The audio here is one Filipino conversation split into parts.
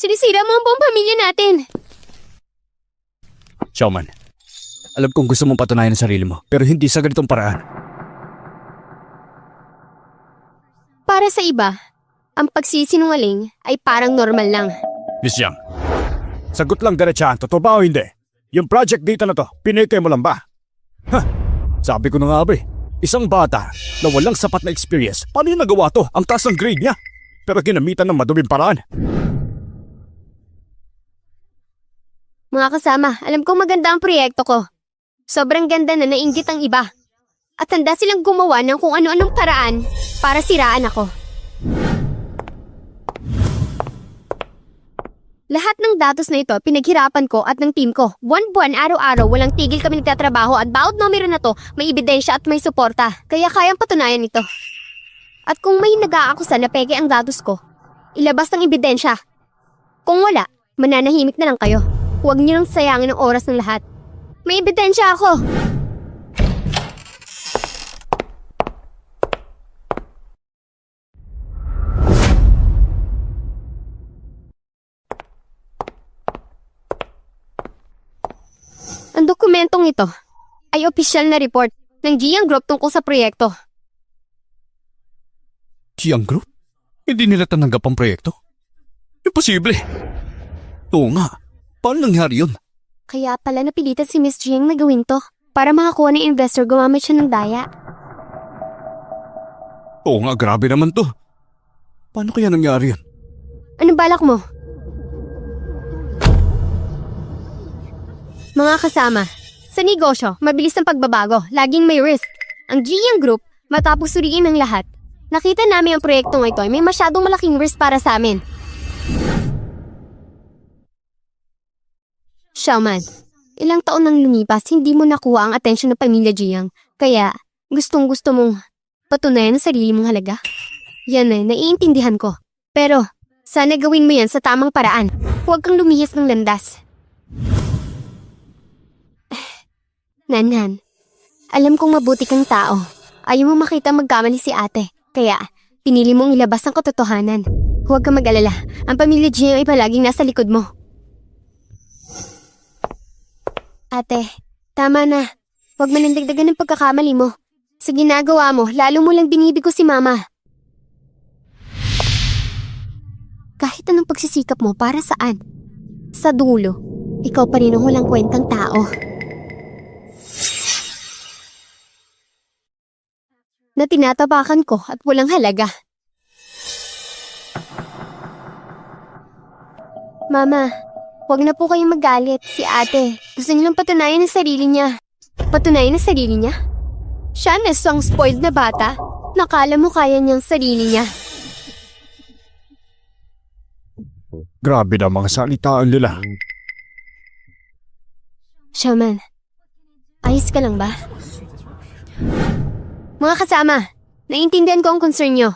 Sinisira mo ang buong pamilya natin. Xiaoman, alam kong gusto mong patunayan ang sarili mo, pero hindi sa ganitong paraan. Para sa iba, ang pagsisinungaling ay parang normal lang. Miss Yang, sagot lang diretsahan, totoo ba o hindi? Yung project data na to, pinike mo lang ba? Sabi ko na nga ba isang bata na walang sapat na experience, paano yung nagawa to? Ang taas ng grade niya, pero ginamitan ng maduming paraan. Mga kasama, alam kong maganda ang proyekto ko. Sobrang ganda na nainggit ang iba. At handa silang gumawa ng kung ano-anong paraan para siraan ako. Lahat ng datos na ito pinaghirapan ko at ng team ko. Buwan-buwan, araw-araw, walang tigil kami nagtatrabaho at bawat numero na to may ebidensya at may suporta. Kaya kayang patunayan ito. At kung may nag-aakusa na peke ang datos ko, ilabas ng ebidensya. Kung wala, mananahimik na lang kayo. Huwag niyo nang sayangin ang oras ng lahat. May ebidensya ako! Ang dokumentong ito ay opisyal na report ng Jiang Group tungkol sa proyekto. Jiang Group? Hindi nila tanggap ang proyekto? Imposible! Oo nga, paano nangyari yun? Kaya pala napilitan si Miss Jiang na gawin to. Para makakuha ng investor, gumamit siya ng daya. Oo nga, grabe naman to. Paano kaya nangyari yun? Anong balak mo? Mga kasama, sa negosyo, mabilis ang pagbabago, laging may risk. Ang Jiang Group, matapos suriin ng lahat, nakita namin ang proyektong ito ay may masyadong malaking risk para sa amin. Xiaoman, ilang taon nang lumipas, hindi mo nakuha ang atensyon ng pamilya Jiang. Kaya, gustong-gusto mong patunayan ang sarili mong halaga? Yan eh, naiintindihan ko. Pero, sana gawin mo yan sa tamang paraan. Huwag kang lumihis ng landas. Nanhan, alam kong mabuti kang tao. Ayaw mo makita magkamali si ate. Kaya, pinili mong ilabas ang katotohanan. Huwag kang mag-alala. Ang pamilya Jiang ay palaging nasa likod mo. Ate, tama na. Huwag manandagdagan ng pagkakamali mo. Sa ginagawa mo, lalo mo lang binibigo si mama. Kahit anong pagsisikap mo, para saan? Sa dulo, ikaw pa rin ang walang kwentang tao. Na tinatapakan ko at walang halaga. Mama, huwag na po kayong magalit. Si ate, gusto nilang patunayan ang sarili niya. Patunayan ang sarili niya? Siya na isang spoiled na bata. Nakala mo kaya niyang sarili niya. Grabe na mga salitaan nila. Xiaoman, ayos ka lang ba? Mga kasama, naiintindihan ko ang concern niyo.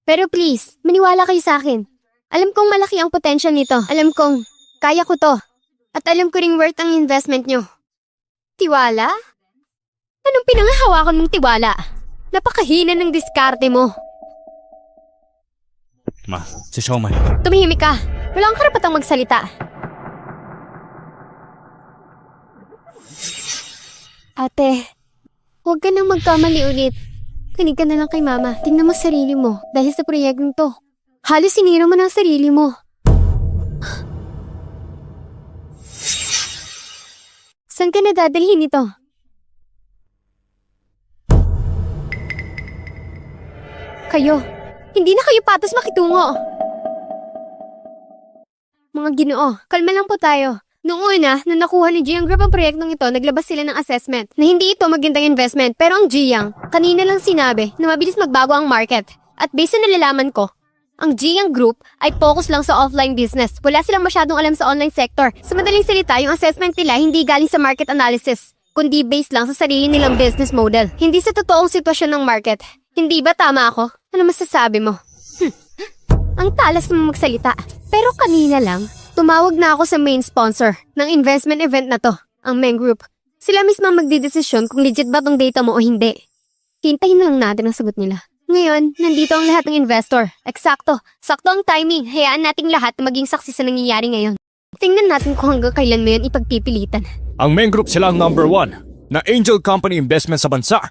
Pero please, maniwala kayo sa akin. Alam kong malaki ang potential nito. Alam kong kaya ko to. At alam ko ring worth ang investment niyo. Tiwala? Anong pinanghahawakan mong tiwala? Napakahina ng diskarte mo. Ma, si Xiaoman. Tumihimik ka. Wala kang karapatang magsalita. Ate, huwag ka nang magkamali ulit. Kanig ka na lang kay mama. Tingnan mo sarili mo dahil sa proyektong to. Halos sinira mo ng sarili mo. Saan ka na dadalhin ito? Kayo, hindi na kayo patas makitungo. Mga Ginoo, kalma lang po tayo. Noong una, nung nakuha ni Jiang Group ang proyektong ito, naglabas sila ng assessment na hindi ito magandang investment. Pero ang Jiang, kanina lang sinabi na mabilis magbago ang market. At based na nalalaman ko, ang Jiang Group ay focus lang sa offline business. Wala silang masyadong alam sa online sector. Sa madaling salita, yung assessment nila hindi galing sa market analysis, kundi based lang sa sarili nilang business model. Hindi sa totoong sitwasyon ng market. Hindi ba tama ako? Ano masasabi mo? Ang talas mo magsalita. Pero kanina lang, tumawag na ako sa main sponsor ng investment event na to, ang Meng Group. Sila mismo magdidesisyon kung legit ba tong data mo o hindi. Hintayin na lang natin ang sagot nila. Ngayon, nandito ang lahat ng investor. Eksakto. Sakto ang timing. Hayaan nating lahat na maging saksi sa nangyayari ngayon. Tingnan natin kung hanggang kailan mo yan ipagpipilitan. Ang main group sila ang number 1 na angel company investment sa bansa.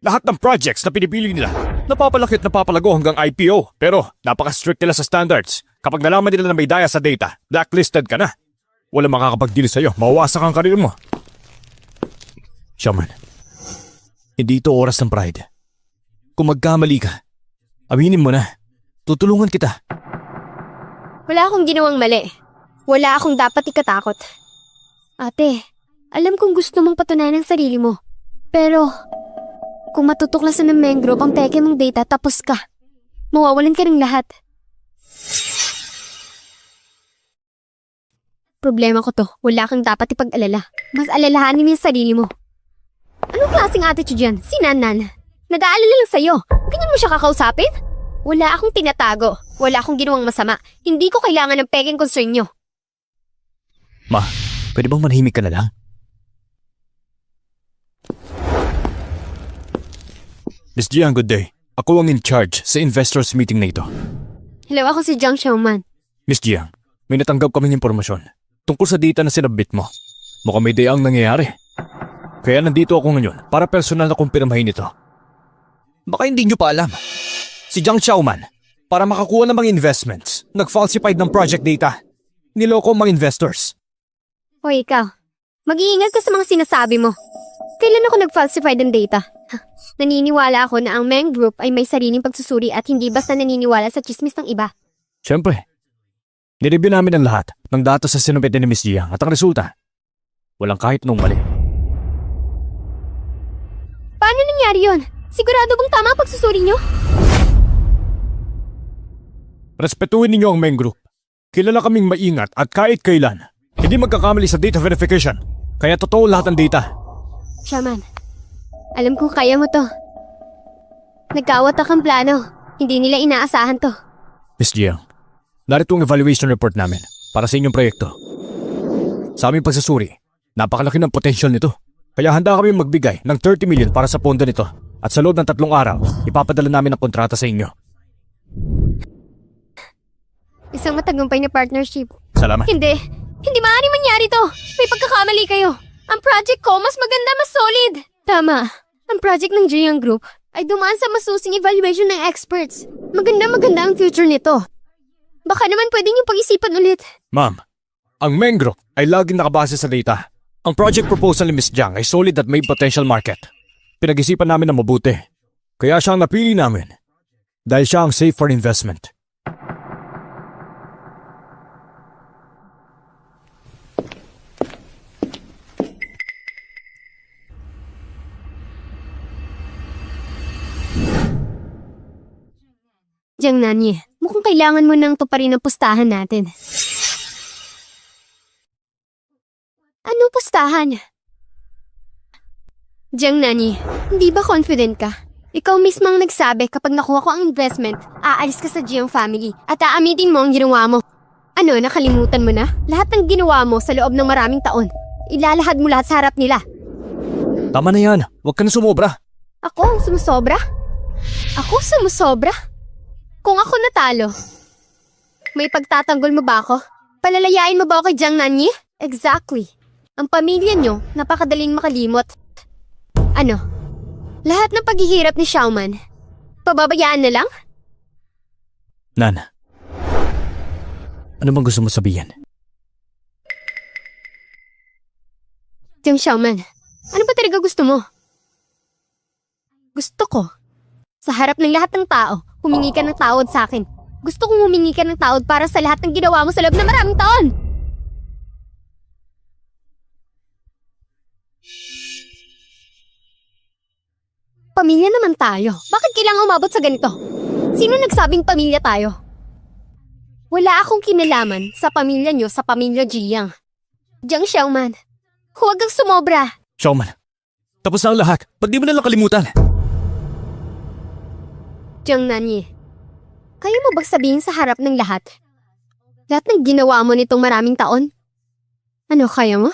Lahat ng projects na pinipili nila, napapalaki at napapalago hanggang IPO. Pero napaka-strict nila sa standards. Kapag nalaman nila na may daya sa data, blacklisted ka na. Walang makakapag-deal sa'yo, mawawasak ang karir mo. Shaman, hindi ito oras ng pride. Kung magkamali ka, aminin mo na. Tutulungan kita. Wala akong ginawang mali. Wala akong dapat ikatakot. Ate, alam kong gusto mong patunayan ang sarili mo. Pero, kung matutuklasan ng main group ang peke mong data tapos ka, mawawalan ka ng lahat. Problema ko to, wala kang dapat ipag-alala. Mas alalahanin mo yung sarili mo. Anong klaseng attitude yan? Si Nanan. Nag-aalala lang sa'yo. Ganyan mo siya kakausapin? Wala akong tinatago. Wala akong ginawang masama. Hindi ko kailangan ng peking concern nyo. Ma, pwede bang manahimik ka na lang? Miss Jiang, good day. Ako ang in charge sa investors meeting na ito. Hello, ako si Jiang Xiaoman. Miss Jiang, may natanggap kaming impormasyon tungkol sa data na sinabit mo. Mukhang may dayang nangyayari. Kaya nandito ako ngayon para personal na kumpirmahin ito. Baka hindi nyo pa alam. Si Jiang Xiaoman, para makakuha ng mga investments, nag-falsified ng project data. Niloko ang mga investors. O ikaw, mag-iingat ka sa mga sinasabi mo. Kailan ako nag-falsify ng data? Naniniwala ako na ang Meng Group ay may sariling pagsusuri at hindi basta naniniwala sa chismis ng iba. Siyempre, nireview namin ang lahat ng data sa sinubit ni Miss Jiang at ang resulta, walang kahit nung mali. Paano nangyari yon? Sigurado bang tama ang pagsusuri nyo? Respetuhin ninyo ang main group. Kilala kaming maingat at kahit kailan, hindi magkakamali sa data verification. Kaya totoo lahat ng data. Shaman, alam kong kaya mo to. Nagkawatak ang plano. Hindi nila inaasahan to. Miss Jiang, narito ang evaluation report namin para sa inyong proyekto. Sa aming pagsusuri, napakalaki ng potential nito. Kaya handa kami magbigay ng 30 million para sa pondo nito. At sa loob ng 3 araw, ipapadala namin ang kontrata sa inyo. Isang matagumpay na partnership. Salamat. Hindi maaari mangyari to. May pagkakamali kayo. Ang project ko mas maganda, mas solid. Tama. Ang project ng Jiang Group ay dumaan sa masusing evaluation ng experts. Maganda ang future nito. Baka naman pwede niyong pag-isipan ulit. Ma'am, ang main group ay laging nakabase sa data. Ang project proposal ni Miss Jiang ay solid at may potential market. Pinag-isipan namin na mabuti. Kaya siya ang napili namin. Dahil siya ang safe for investment. Jiang Nanyi, mukhang kailangan mo nang tuparin ang pustahan natin. Anong pustahan? Jiang Nanyi, hindi ba confident ka? Ikaw mismo ang nagsabi kapag nakuha ko ang investment, aalis ka sa Jiang family at aamitin mo ang ginawa mo. Ano, nakalimutan mo na? Lahat ng ginawa mo sa loob ng maraming taon, ilalahad mo lahat sa harap nila. Tama na yan. Huwag ka na sumobra. Ako ang sumusobra? Ako sumusobra? Kung ako natalo, may pagtatanggol mo ba ako? Palalayain mo ba ako kay Jiang Nanyi? Exactly. Ang pamilya nyo, napakadaling makalimot. Ano? Lahat ng paghihirap ni Xiaoman, pababayaan na lang? Nan, ano bang gusto mo sabihin? Jiang Xiaoman, ano ba talaga gusto mo? Gusto ko, sa harap ng lahat ng tao, humingi ka ng tawad sa akin. Gusto kong humingi ka ng tawad para sa lahat ng ginawa mo sa loob ng maraming taon. Pamilya naman tayo. Bakit kailangan umabot sa ganito? Sino nagsabing pamilya tayo? Wala akong kinalaman sa pamilya nyo sa pamilya Jiang. Jiang Xiaoman, huwag kang sumobra. Xiaoman, tapos na ang lahat. Ba't di mo nalang kalimutan? Jiang Nanyi, kaya mo bang sabihin sa harap ng lahat? Lahat ng ginawa mo nitong maraming taon? Ano, kaya mo?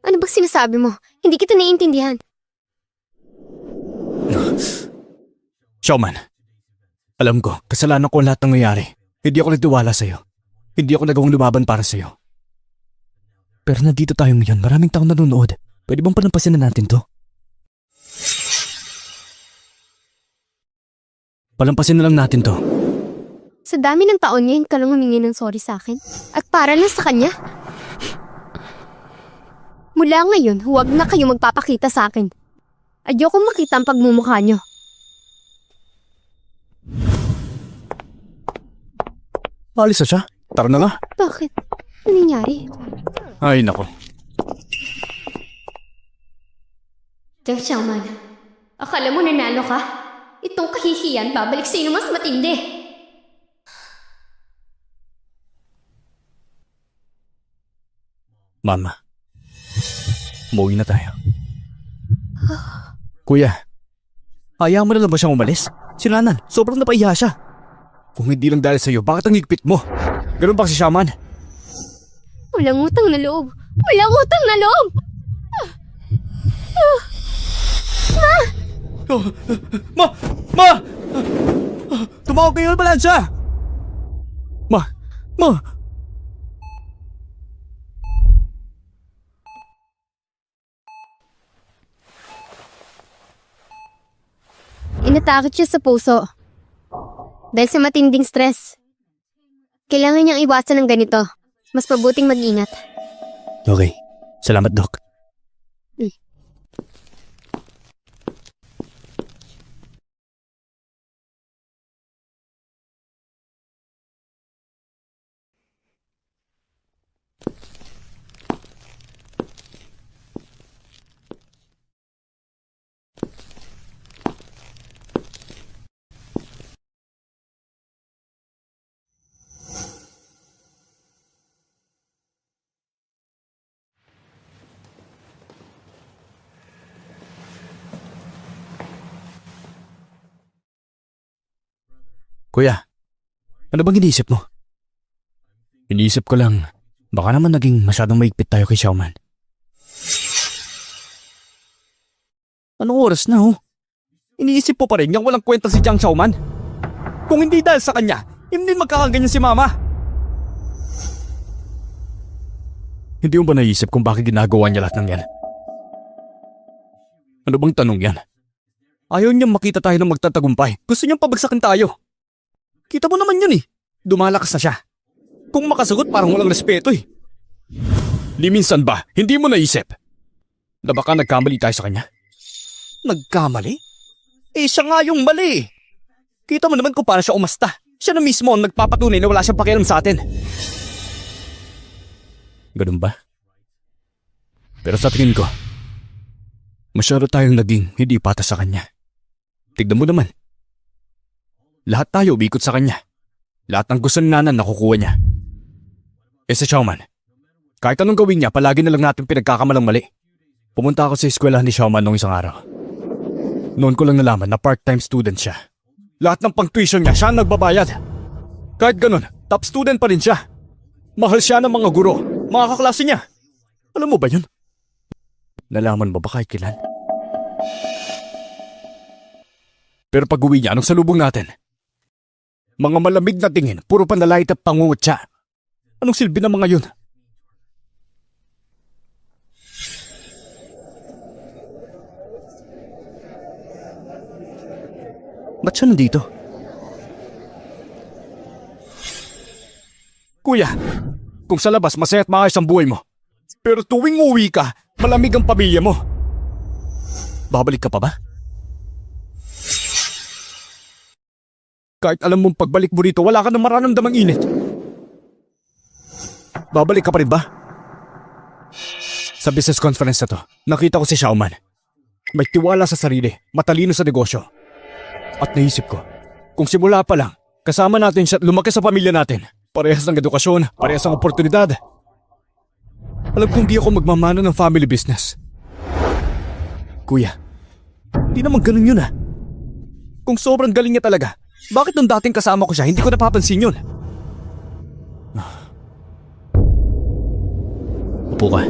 Ano bang sinasabi mo? Hindi kita naiintindihan. Showman, alam ko, kasalanan ko ang lahat ng nangyari. Hindi ako nagtiwala sa'yo. Hindi ako nagawang lumaban para sa'yo. Pero nandito tayo ngayon, maraming taong nanonood. Pwede bang palampasin na natin to? Palampasin na lang natin to. Sa dami ng taon ngayon ka lang humingi ng sorry sa akin. At para lang sa kanya. Mula ngayon, huwag na kayo magpapakita sa akin. Ayokong makita ang pagmumukha nyo. Alis na siya? Tara na nga. Bakit? Ano nangyari? Ay, nako. Deng Xiaoman, akala mo nanalo ka? Itong kahihiyan babalik sa'yo mas matindi. Mama, umuwi na tayo. Kuya, hayaan mo na lang ba siyang umalis? Si Nanan, sobrang napahiya siya. Kung hindi lang dahil sa'yo, bakit ang higpit mo? Ganun ba si Shaman? Walang utang na loob. Walang utang na loob! Ma! Tumawag kayo ng balansya! Ma! Inatakot siya sa puso. Dahil sa matinding stress. Kailangan niyang iwasan ng ganito. Mas mabuting mag-ingat. Okay. Salamat, Doc. Kuya, ano bang iniisip mo? Iniisip ko lang, baka naman naging masyadong maigpit tayo kay Xiaoman. Anong oras na Iniisip po pa rin yung walang kwenta si Jiang Xiaoman? Kung hindi dahil sa kanya, hindi magkakaganyan si Mama. Hindi mo ba naisip kung bakit ginagawa niya lahat ng yan? Ano bang tanong yan? Ayaw niyang makita tayo ng magtatagumpay. Gusto niyang pabagsakin tayo. Kita mo naman yun Dumalakas na siya. Kung makasagot parang walang respeto Di minsan ba, hindi mo naisip na baka nagkamali tayo sa kanya? Nagkamali? Siya nga yung mali Kita mo naman kung para siya umasta. Siya na mismo ang nagpapatunay na wala siyang pakialam sa atin. Ganun ba? Pero sa tingin ko, masyado tayong naging hindi patas sa kanya. Tignan mo naman. Lahat tayo umikot sa kanya. Lahat ng gusto ni Nanan nakukuha niya. Si Xiaoman, kahit anong gawin niya, palagi na lang natin pinagkakamalang mali. Pumunta ako sa eskwelahan ni Xiaoman noong isang araw. Noon ko lang nalaman na part-time student siya. Lahat ng pang-tuition niya, siya ang nagbabayad. Kahit ganun, top student pa rin siya. Mahal siya ng mga guro, mga kaklase niya. Alam mo ba yun? Nalaman mo ba kahit kailan? Pero pag-uwi niya, anong salubong natin? Mga malamig na tingin, puro panlalait at pangungutya. Anong silbi ng mga yun? Ba't siya nandito? Kuya, kung sa labas masaya at maayos ang buhay mo. Pero tuwing uwi ka, malamig ang pamilya mo. Babalik ka pa ba? Kahit alam mong pagbalik mo rito, wala ka nang mararamdamang init. Babalik ka pa rin ba? Sa business conference na to, nakita ko si Xiaoman. May tiwala sa sarili, matalino sa negosyo. At naisip ko, kung simula pa lang, kasama natin siya at lumaki sa pamilya natin. Parehas ng edukasyon, parehas ng oportunidad. Alam kong di ako magmamana ng family business. Kuya, di naman ganun yun Kung sobrang galing niya talaga, bakit nung dating kasama ko siya, hindi ko napapansin yun? Upo ka.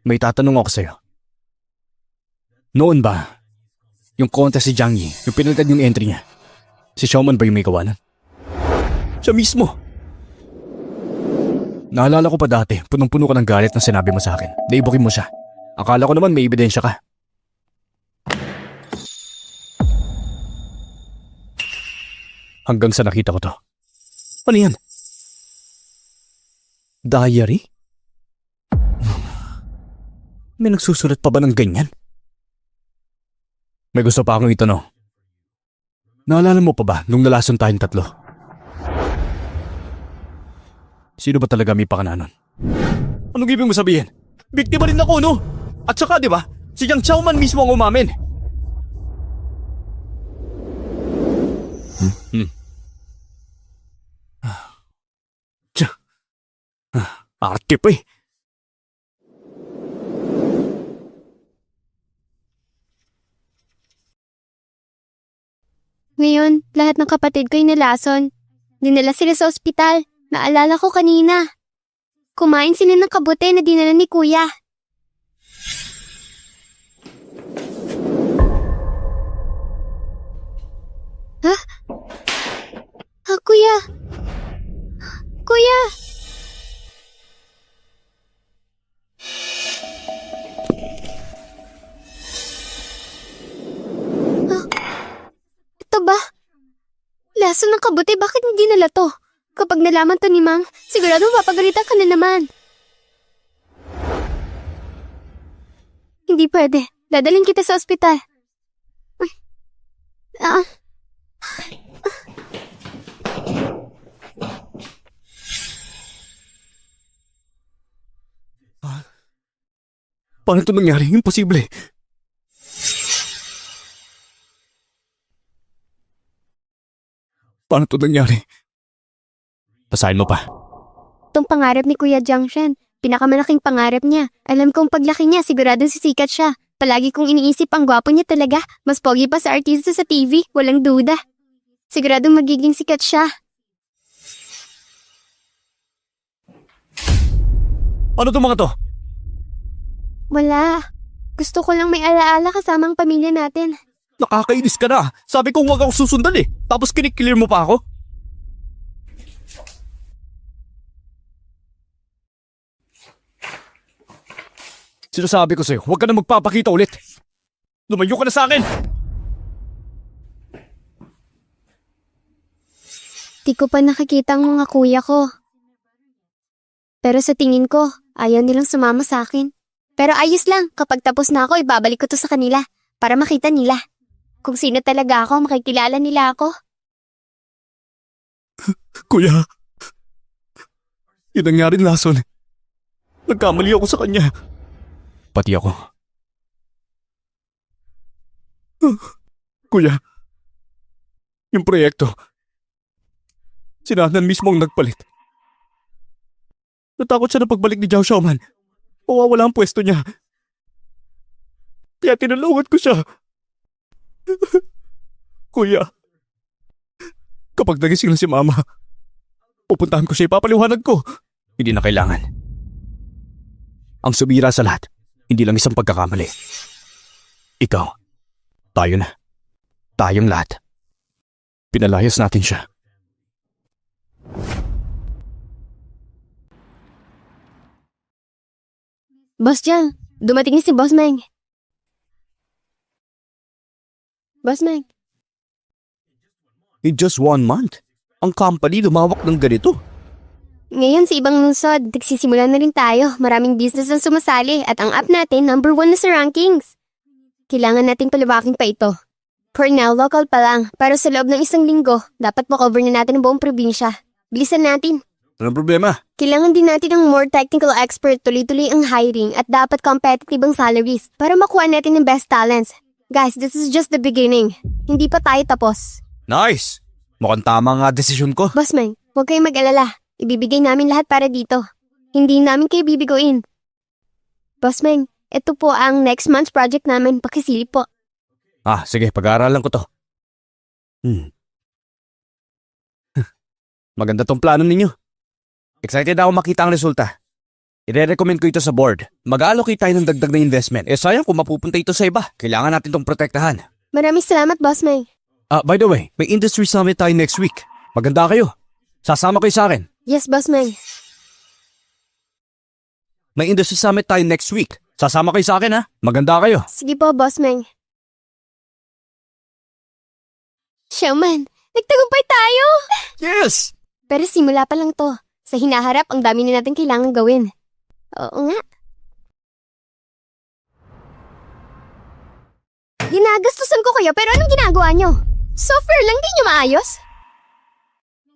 May tatanong ako sa'yo. Noon ba, yung contest si Jiang Yi, yung pinalitan yung entry niya, si Xiaoman ba yung may gawa nun? Siya mismo! Naalala ko pa dati, punong-puno ka ng galit na sinabi mo sa akin. Naibukin mo siya. Akala ko naman may ebidensya ka. Hanggang sa nakita ko to. Ano yan? Diary? May nagsusulat pa ba ng ganyan? May gusto pa akong itanong. Naalala mo pa ba nung nalason tayong tatlo? Sino ba talaga may pakana nun? Anong ibig mo sabihin? Biktima rin ako, no? At saka, di ba, si Jiang Xiaoman mismo ang umamin. Arte pa eh. Ngayon, lahat ng kapatid ko'y nalason. Dinala sila sa ospital. Naalala ko kanina. Kumain sila ng kabute na dinala ni Kuya. Ha? Kuya! Kuya! Ito ba? Laso ng kabute, bakit hindi nala to? Kapag nalaman to ni Mang, sigurado mapapagalitan ka na naman. Hindi pwede. Dadalhin kita sa ospital. Paano ito nangyari? Imposible. Paano ito nangyari? Basahin mo pa. Itong pangarap ni Kuya Jiangshen, pinakamalaking pangarap niya. Alam kong paglaki niya, sigurado sisikat siya. Palagi kong iniisip ang gwapo niya talaga. Mas pogi pa sa artista sa TV, walang duda. Siguradong magiging sikat siya. Ano itong mga to? Wala. Gusto ko lang may alaala kasama ang pamilya natin. Nakakainis ka na. Sabi ko huwag ako susundan eh. Tapos kiniklear mo pa ako. Sinasabi ko sa'yo, huwag ka na magpapakita ulit. Lumayo ka na sa akin! Di ko pa nakikita ang mga kuya ko. Pero sa tingin ko, ayaw nilang sumama sa akin. Pero ayos lang, kapag tapos na ako, ibabalik ko to sa kanila para makita nila. Kung sino talaga ako, makikilala nila ako. Kuya, yun nangyari lason. Nagkamali ako sa kanya. Pati ako. Kuya, yung proyekto, sinahan mismo ang nagpalit. Natakot siya na pagbalik ni Jiao Xiaoman. Mawawala ang pwesto niya. Kaya tinulungan ko siya. Kuya, kapag nagising na si Mama, pupuntahan ko siya, ipapaliwanag ko. Hindi na kailangan. Ang sumira sa lahat, hindi lang isang pagkakamali. Ikaw, tayo na. Tayong lahat. Pinalayas natin siya. Boss Jiang, dumating na si Boss Meng. Boss Meng. In just 1 month, ang company lumawak ng ganito. Ngayon sa ibang lungsod, nagsisimula na rin tayo. Maraming business ang sumasali at ang app natin number 1 na sa rankings. Kailangan nating palawakin pa ito. For now, local pa lang. Pero sa loob ng 1 linggo, dapat makover na natin ang buong probinsya. Bilisan natin. Anong problema? Kailangan din natin ng more technical expert, tuloy-tuloy ang hiring at dapat competitive ang salaries para makuha natin ng best talents. Guys, this is just the beginning. Hindi pa tayo tapos. Nice! Mukhang tama nga desisyon ko. Boss Meng, huwag kayong mag-alala. Ibibigay namin lahat para dito. Hindi namin kayo bibiguin. Boss Meng, ito po ang next month's project namin. Pakisilip po. Sige, pag-aaralan ko to. Maganda tong plano ninyo. Excited ako makita ang resulta. I-recommend ko ito sa board. Mag-allocate tayo ng dagdag na investment. Sayang kung mapupunta ito sa iba. Kailangan natin itong protektahan. Maraming salamat, Boss Meng. By the way, may industry summit tayo next week. Maganda kayo. Sasama kayo sa akin. Yes, Boss Meng. May industry summit tayo next week. Sasama kayo sa akin ha. Maganda kayo. Sige po, Boss Meng. Xiaoman, nagtagumpay tayo! Yes! Pero simula pa lang to. Sa hinaharap, ang dami na natin kailangan gawin. Oo nga. Ginagastusan ko kayo, pero anong ginagawa nyo? Software lang, di nyo maayos?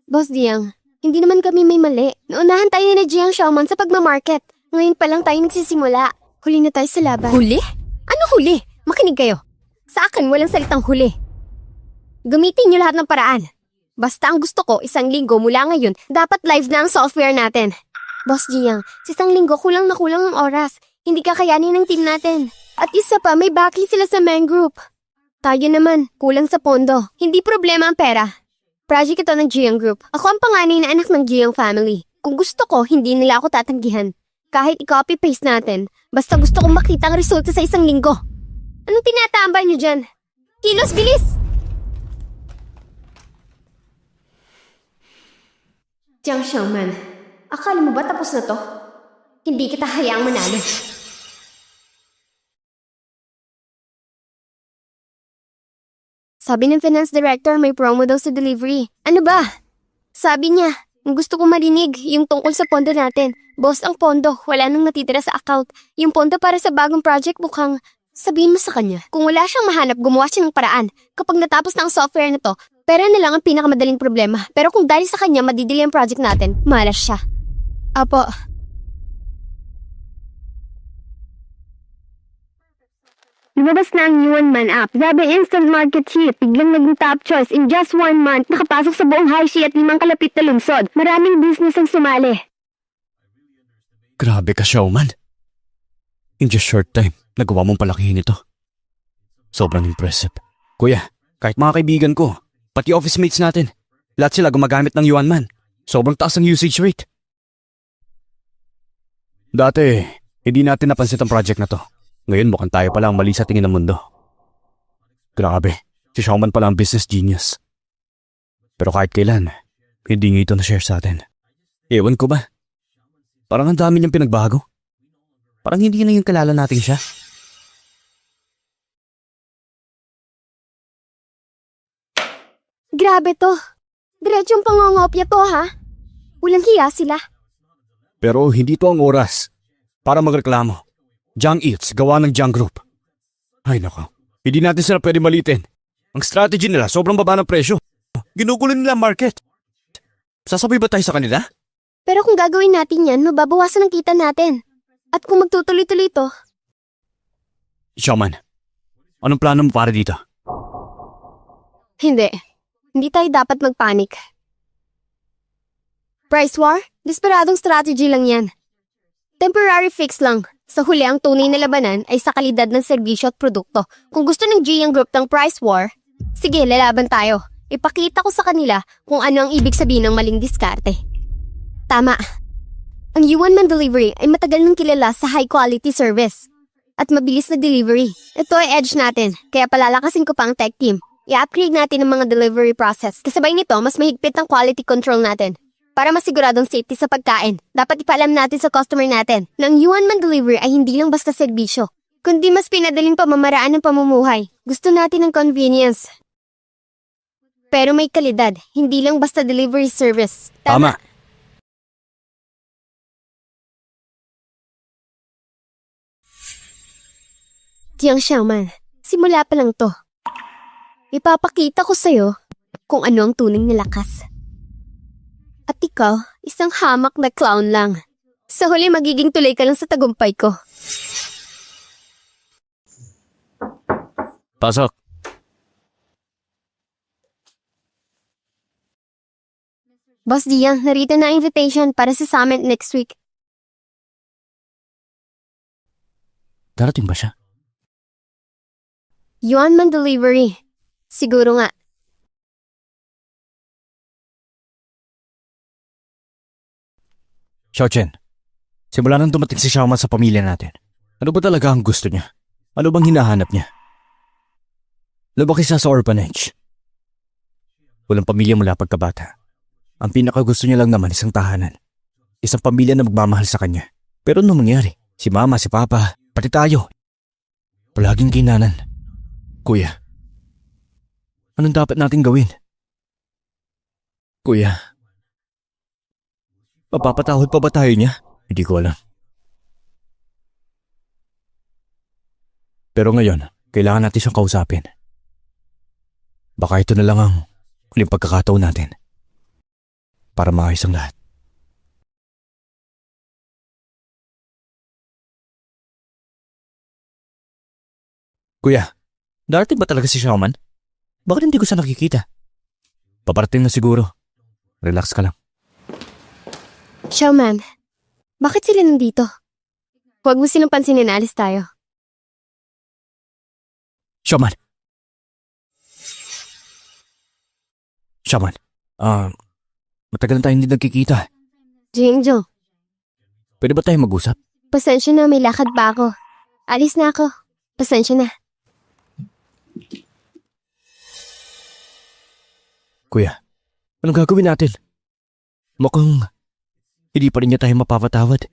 Boss Diang, hindi naman kami may mali. Naunahan tayo ni Jiang Xiaoman sa pagmamarket. Ngayon pa lang tayo nagsisimula. Huli na tayo sa laban. Huli? Ano huli? Makinig kayo. Sa akin, walang salitang huli. Gamitin nyo lahat ng paraan. Basta ang gusto ko, isang linggo mula ngayon, dapat live na ang software natin. Boss Jiang, sa isang linggo kulang na kulang ang oras. Hindi kakayanin ng team natin. At isa pa, may backing sila sa main group. Tayo naman, kulang sa pondo. Hindi problema ang pera. Project ito ng Jiang Group. Ako ang panganay na anak ng Jiang family. Kung gusto ko, hindi nila ako tatanggihan. Kahit i-copy-paste natin, basta gusto kong makita ang resulta sa isang linggo. Anong tinatambay niyo dyan? Kilos, bilis! Jiang Xiaoman, akala mo ba tapos na to? Hindi kita hayaang manalo. Sabi ng finance director may promo daw sa delivery. Ano ba? Sabi niya, ang gusto kong marinig yung tungkol sa pondo natin. Boss, ang pondo, wala nang natitira sa account. Yung pondo para sa bagong project mukhang sabihin mo sa kanya. Kung wala siyang mahanap, gumawa siya ng paraan. Kapag natapos na ang software na to, pera na lang ang pinakamadaling problema. Pero kung dahil sa kanya madidili ang project natin, malas siya. Apo. Lumabas na ang Yuan Man app. Sabi instant market ship. Biglang naging top choice. In just 1 month, nakapasok sa buong Hershey at 5 kalapit na lungsod. Maraming business ang sumali. Grabe ka, Xiaoman. In just short time, nagawa mong palakihin ito. Sobrang impressive. Kuya, kahit mga kaibigan ko, pati office mates natin, lahat sila gumagamit ng Yuan Man. Sobrang taas ang usage rate. Dati, hindi natin napansin ang project na to. Ngayon mukhang tayo pala ang mali sa tingin ng mundo. Grabe, si Xiaoman pala ang business genius. Pero kahit kailan, hindi nga ito na-share sa atin. Ewan ko ba? Parang ang dami niyang pinagbago. Parang hindi na yung kalala natin siya. Grabe to. Diretsong pangongopya to, ha? Walang hiya sila. Pero hindi to ang oras para magreklamo. Jiang Eats, gawa ng Jiang Group. Ay nako, hindi natin sila pwede malitin. Ang strategy nila sobrang baba ng presyo. Ginugulo nila ang market. Sasabay ba tayo sa kanila? Pero kung gagawin natin yan, mababawasan ang kita natin. At kung magtutuloy-tuloy to, Xiaoman, anong plano mo para dito? hindi. Hindi tayo dapat magpanik. Price war? Desperadong strategy lang yan. Temporary fix lang. Sa huli, ang tunay na labanan ay sa kalidad ng serbisyo at produkto. Kung gusto ng Jiang Group ng price war, sige, lalaban tayo. Ipakita ko sa kanila kung ano ang ibig sabihin ng maling diskarte. Tama. Ang Yuan Man Delivery ay matagal nang kilala sa high quality service at mabilis na delivery. Ito ay edge natin, kaya palalakasin ko pa ang tech team. I-upgrade natin ang mga delivery process. Kasabay nito, mas mahigpit ang quality control natin. Para masiguradong safety sa pagkain, dapat ipaalam natin sa customer natin na ang Yuan Man Delivery ay hindi lang basta serbisyo, kundi mas pinadaling pamamaraan ng pamumuhay. Gusto natin ng convenience. Pero may kalidad, hindi lang basta delivery service. Tama. Jiang Xiaoman, simula pa lang to. Ipapakita ko sa'yo kung ano ang tunay na lakas. At ikaw, isang hamak na clown lang. Sa huli, magiging tuloy ka lang sa tagumpay ko. Pasok. Boss Diang, narito na ang invitation para sa summit next week. Darating ba siya? Yuan Man Delivery. Siguro nga. Xiao Chen, Simula nang dumating si Xiaoman sa pamilya natin, ano ba talaga ang gusto niya? Ano bang hinahanap niya? Lumaki siya sa orphanage. Walang pamilya mula pagkabata. Ang pinakagusto niya lang naman isang tahanan. Isang pamilya na magmamahal sa kanya. Pero anong nangyari? Si mama, si papa, pati tayo. Palaging kinanan. Kuya, anong dapat nating gawin? Kuya, mapapatawad pa ba tayo niya? Hindi ko alam. Pero ngayon, kailangan natin siyang kausapin. Baka ito na lang ang huling pagkakataon natin para maayos ang lahat. Kuya, darating ba talaga si Xiaoman? Bakit hindi ko siya nakikita? Paparating na siguro. Relax ka lang. Xiaoman, bakit sila nandito? Huwag mo silang pansinin, alis tayo. Xiaoman! Xiaoman, matagal na tayo hindi nagkikita. Jingjo, Pwede ba tayo mag-usap? pasensya na, may lakad pa ako. Alis na ako. Pasensya na. Kuya, anong gagawin natin? Mukhang hindi pa rin niya tayo mapapatawad.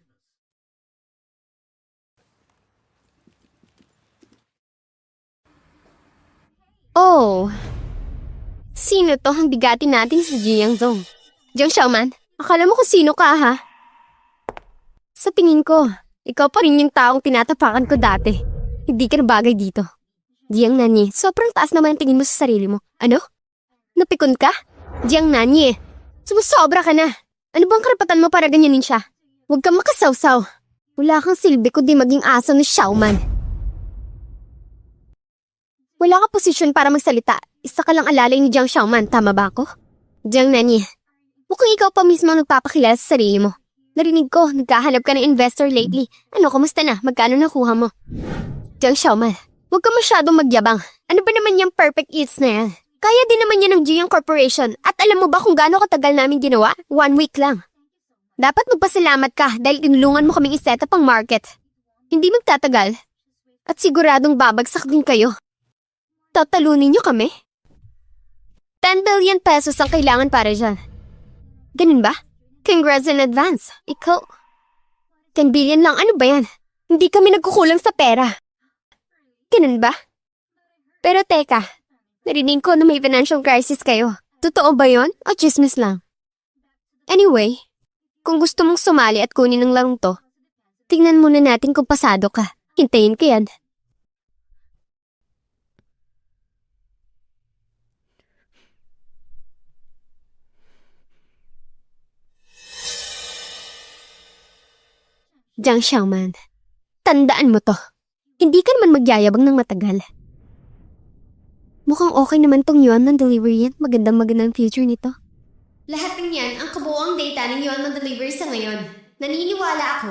Oh, sino to ang bigati natin si Jiang Zong? Jiang Xiaoman, akala mo kung sino ka ha? Sa tingin ko, ikaw pa rin yung taong tinatapakan ko dati. Hindi ka na bagay dito. Jiang Nanyi, sobrang taas naman ang tingin mo sa sarili mo. Ano? Napikon ka? Jiang Nanyi, sumusobra ka na. Ano bang karapatan mo para ganyanin siya? Huwag kang makasawsaw. Wala kang silbi kundi maging aso ni Xiaoman. Wala ka posisyon para magsalita. Isa ka lang alalay ni Jiang Xiaoman, tama ba ako? Jiang Nanyi, mukhang ikaw pa mismo ang nagpapakilala sa sarili mo. Narinig ko, nagkahanap ka ng investor lately. Ano, kamusta na? Magkano nakuha mo? Jiang Xiaoman, huwag ka masyadong magyabang. Ano ba naman yung perfect eats na yan? Kaya din naman yan ng Jiang Corporation. At alam mo ba kung gaano katagal namin ginawa? 1 week lang. Dapat magpasalamat ka dahil tinulungan mo kaming iset up ang market. Hindi magtatagal. At siguradong babagsak din kayo. Tatalunin niyo kami? 10 billion pesos ang kailangan para dyan. Ganun ba? Congrats in advance. Ikaw, 10 billion lang, ano ba yan? Hindi kami nagkukulang sa pera. Ganun ba? Pero teka, narinig ko na may financial crisis kayo. Totoo ba yon o chismis lang? Anyway, kung gusto mong sumali at kunin ang larong to, tingnan muna natin kung pasado ka. Hintayin ko yan. Jiang Xiaoman, tandaan mo to. Hindi ka naman magyayabang ng matagal. Mukhang okay naman tong Yuanman delivery yan. Magandang future nito. Lahat ng yan ang kabuoang data ng Yuanman delivery sa ngayon. Naniniwala ako.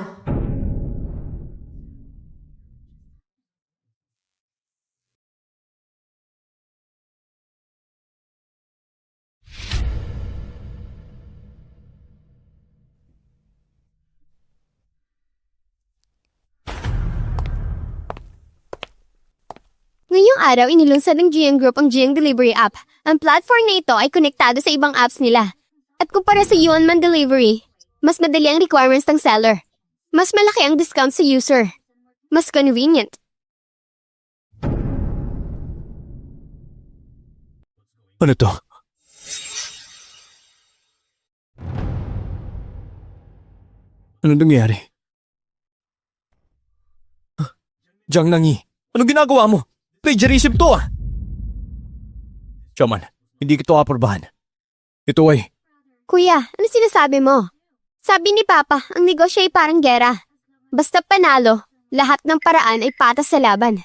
Ngayong araw, inilunsad ng GM Group ang GM Delivery app. Ang platform na ito ay konektado sa ibang apps nila. At kumpara sa Yuanman Delivery, mas madali ang requirements ng seller. Mas malaki ang discount sa user. Mas convenient. Ano to? Ano nangyari? Jiang Nanyi, anong ginagawa mo? Plagiarism to ah! Xiaoman, hindi kita aprobahan. Ito ay... Kuya, ano sinasabi mo? Sabi ni Papa, ang negosyo ay parang gera. Basta panalo, lahat ng paraan ay patas sa laban.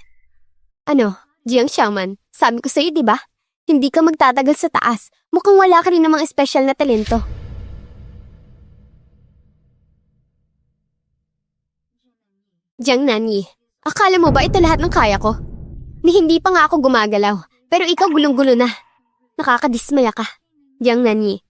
Ano, Jiang Xiaoman, sabi ko sa'yo, di ba? Hindi ka magtatagal sa taas. Mukhang wala ka rin namang espesyal na talento. Jiang Nanyi, akala mo ba ito lahat ng kaya ko? Ni hindi pa nga ako gumagalaw, pero ikaw gulong-gulo na. Nakakadismaya ka. Jiang Nanyi,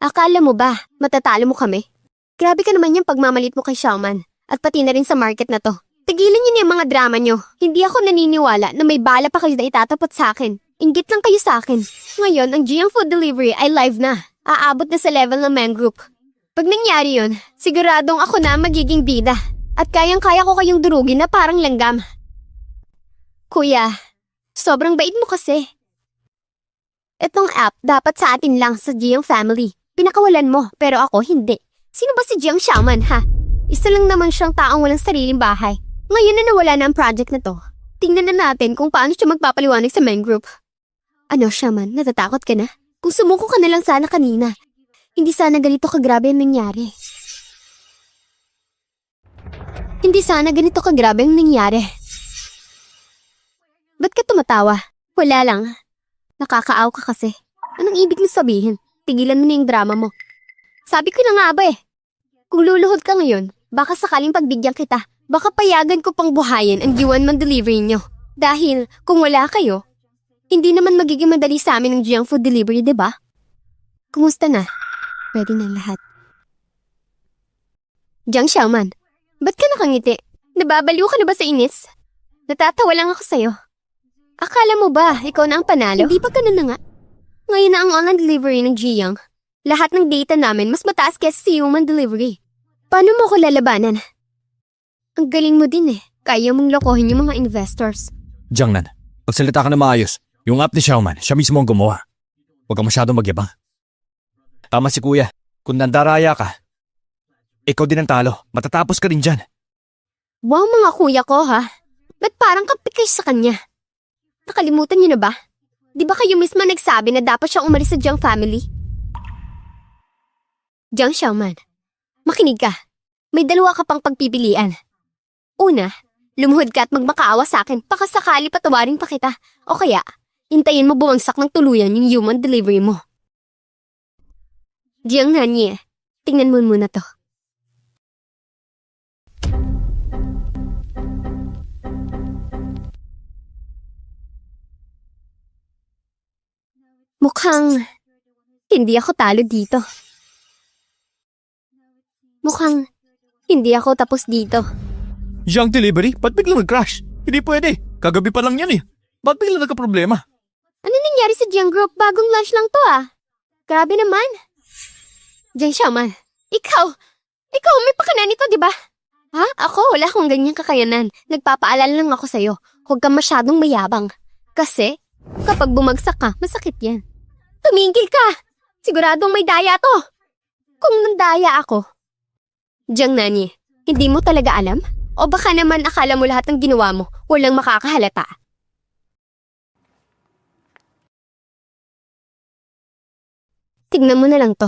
akala mo ba matatalo mo kami? Grabe ka naman yung pagmamalit mo kay Xiaoman. At pati na rin sa market na to. Tigilan niyo na yung mga drama niyo. Hindi ako naniniwala na may bala pa kayo na itatapot sa akin. Inggit lang kayo sa akin. Ngayon, ang Giang Food Delivery ay live na. Aabot na sa level ng men group. Pag nangyari yun, siguradong ako na magiging bida. At kayang-kaya ko kayong durugin na parang langgam. Kuya, sobrang bait mo kasi. Itong app dapat sa atin lang sa Giang family. Pinakawalan mo, pero ako hindi. Sino ba si Jiang Xiaoman, ha? Isa lang naman siyang taong walang sariling bahay. Ngayon na nawala na ang project na to. Tingnan na natin kung paano siya magpapaliwanag sa men group. Ano, Xiaoman, natatakot ka na? Kung sumuko ka na lang sana kanina. Hindi sana ganito kagrabe ang nangyari. Hindi sana ganito kagrabe ang nangyari. Ba't ka tumatawa? Wala lang. Nakakaaw ka kasi. Anong ibig mo sabihin? Tigilan mo na yung drama mo. Sabi ko na nga ba eh. Kung luluhod ka ngayon, baka sakaling pagbigyan kita, baka payagan ko pang buhayin ang Yuan man delivery nyo. Dahil kung wala kayo, hindi naman magiging madali sa amin ang Giang Food Delivery, di ba? Kumusta na? Pwede na lahat. Jiang Xiaoman, ba't ka nakangiti? Nababaliw ka na ba sa inis? Natatawa lang ako sa'yo. Akala mo ba, ikaw na ang panalo? Hindi pa ganun na nga. Ngayon na ang online delivery ng Giang. Lahat ng data namin mas mataas kaysa sa human delivery. Paano mo ko lalabanan? Ang galing mo din eh. Kaya mong lokohin yung mga investors. Jiangnan, magsalita ka na maayos. Yung app ni Xiaoman, siya mismo ang gumawa. Huwag ka masyadong magyabang. Tama si kuya. Kung nandaraya ka, ikaw din ang talo. Matatapos ka rin dyan. Wow mga kuya ko ha. Ba't parang kapit kayo sa kanya? Nakalimutan niyo na ba? Di ba kayo mismo nagsabi na dapat siyang umalis sa Jiang family? Jiang Xiaoman, makinig ka. May dalawa ka pang pagpipilian. Una, lumuhod ka at magmakaawa sa akin, baka sakali patawarin pa kita. O kaya, hintayin mo bumagsak ng tuluyan yung human delivery mo. Jiang Nanyi, tingnan mo muna to. Mukhang hindi ako talo dito. Mukhang hindi ako tapos dito. Jiang Delivery? Ba't biglang nag-crash? Hindi pwede. Kagabi pa lang yan eh. Ba't biglang nagka-problema? Ano nangyari sa Jiang Group? Bagong launch lang to ah. Grabe naman. Jiang Xiaoman, ikaw may pakana nito, di ba? Ha? Ako, wala akong ganyang kakayanan. Nagpapaalala lang ako sa'yo. Huwag kang masyadong mayabang. Kasi, kapag bumagsak ka, masakit yan. Tumigil ka! Siguradong may daya to. Kung nandaya ako. Jiang Nanyi, hindi mo talaga alam? O baka naman akala mo lahat ng ginawa mo, walang makakahalata. Tignan mo na lang to.